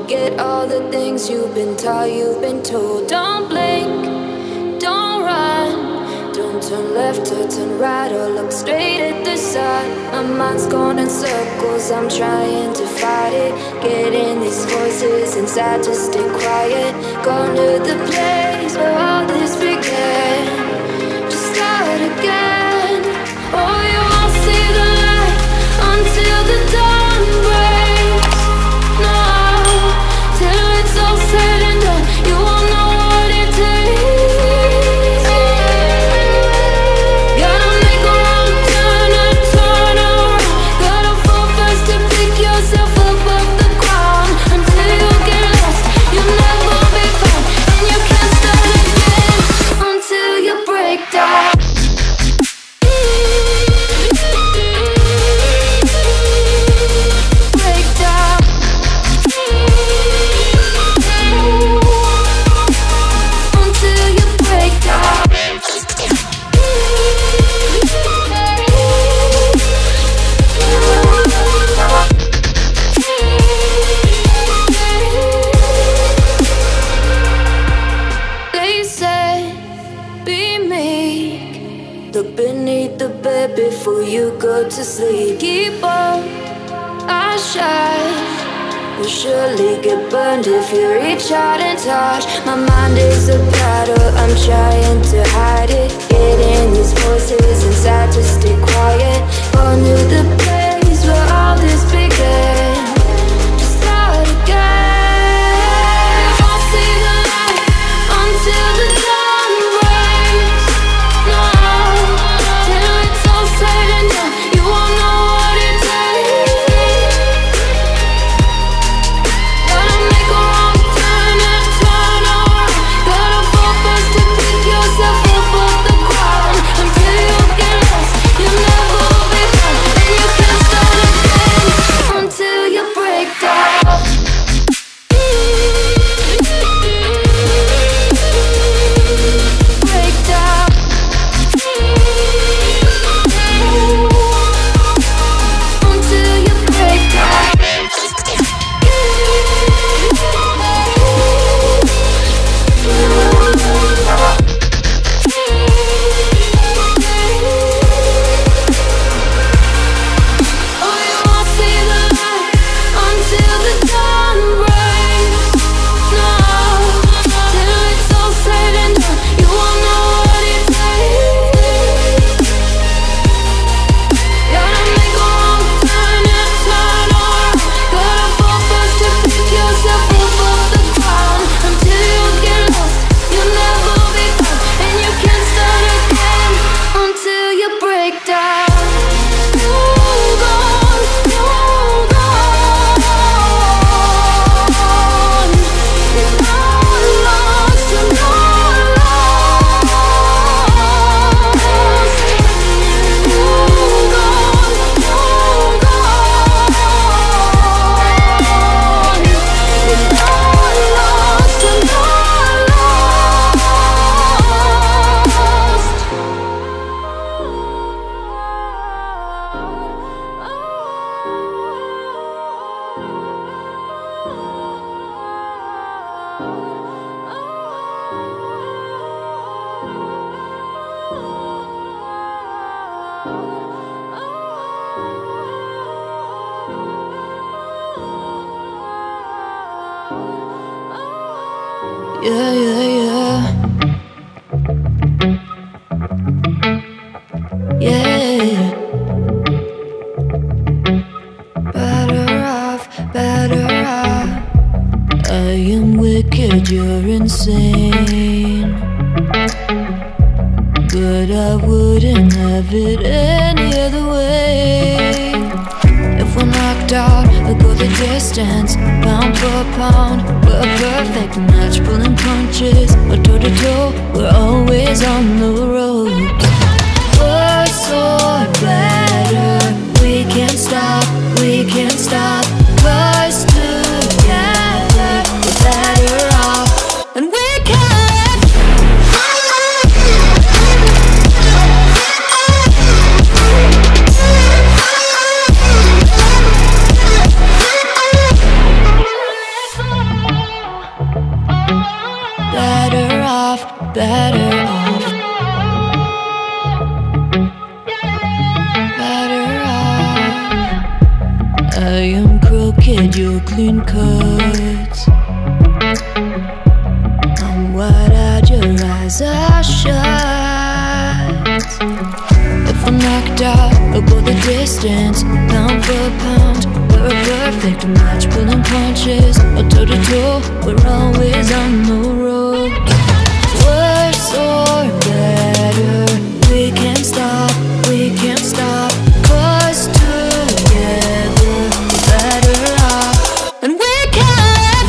forget all the things you've been taught, you've been told. Don't blink, don't run, don't turn left or turn right or look straight at the sun. My mind's going in circles, I'm trying to fight it. Getting these voices inside to stay quiet. Gone to the place where all this began. Just start again. Oh, you won't see the light until the dawn breaks. No, till it's all said and done, you won't know what it takes. Gotta make a wrong turn and turn around. Gotta fall fast to pick yourself up off the ground. Until you get lost, you'll never be found. And you can't start again until you break down. Before you go to sleep, keep on our shine. You'll surely get burned if you reach out and touch. My mind is a battle, I'm trying to hide it. Getting these voices inside to stay quiet. Gone to the place where all this began. Just start again. You won't see the light until the dawn breaks. No, till it's all said and done, you won't know what it takes. Gotta make a wrong turn and turn around. Gotta fall fast to pick yourself up off the ground. Until you get lost, you'll never be found. And you can't start again until you break down. Break down. Until you break down. Oh, you won't see the light until the dawn breaks. No, till it's all said and done, you won't know what it takes. Gotta make a wrong turn and turn around. Gotta fall fast to pick yourself up off the ground. Until you get lost, you'll never be found. And you can't start again until you break down. Hold on, hold on. You're not lost, you're not lost. Hold on, hold on. You're not lost, you're not yeah, yeah, yeah. Yeah. Better off, better off. I am wicked, you're insane. But I wouldn't have it any other way. If we're knocked out, we'll go the distance. Pound for pound, we're a perfect match. Pulling punches, we're toe to toe, we're always on the road. Worse or better, we can't stop, we can't stop. 'Cause together, we're better off. And we can. I am crooked, you're clean cut. I'm wide-eyed, your eyes are shut. If I'm knocked out, I'll go the distance. Pound for pound, we're a perfect match. Pulling punches, or toe to toe, we're always on the road. Worse or better, we can't stop, we can't stop. 'Cause together we're better off, and we can.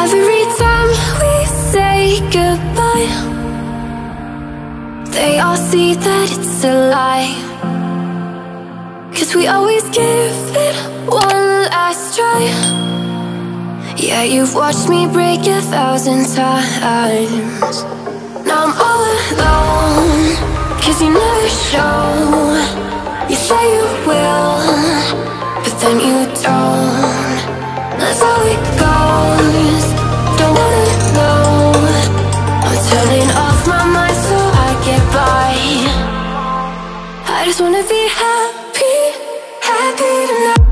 Every time we say goodbye, they all see that it's a lie. 'Cause we always give it one last try. Yeah, you've watched me break 1,000 times. Now I'm all alone, 'cause you never show. You say you will, but then you don't. That's how it goes. Don't wanna know. I'm turning off my mind so I get by. I just wanna be happy, happy tonight.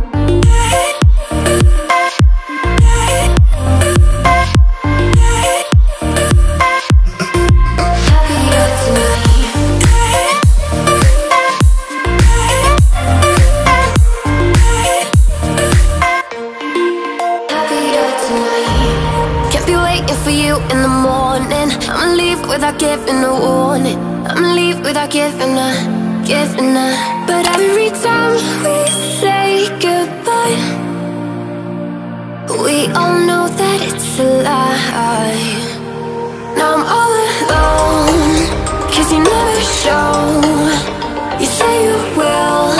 without giving a warning. I'ma leave without giving a. But every time we say goodbye, we all know that it's a lie. Now I'm all alone, 'cause you never show. You say you will,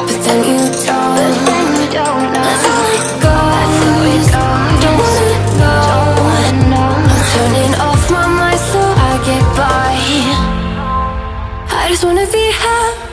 but then you don't. That's how it goes. Don't wanna know. I'm turning off my mind so I get by. I just wanna be happy.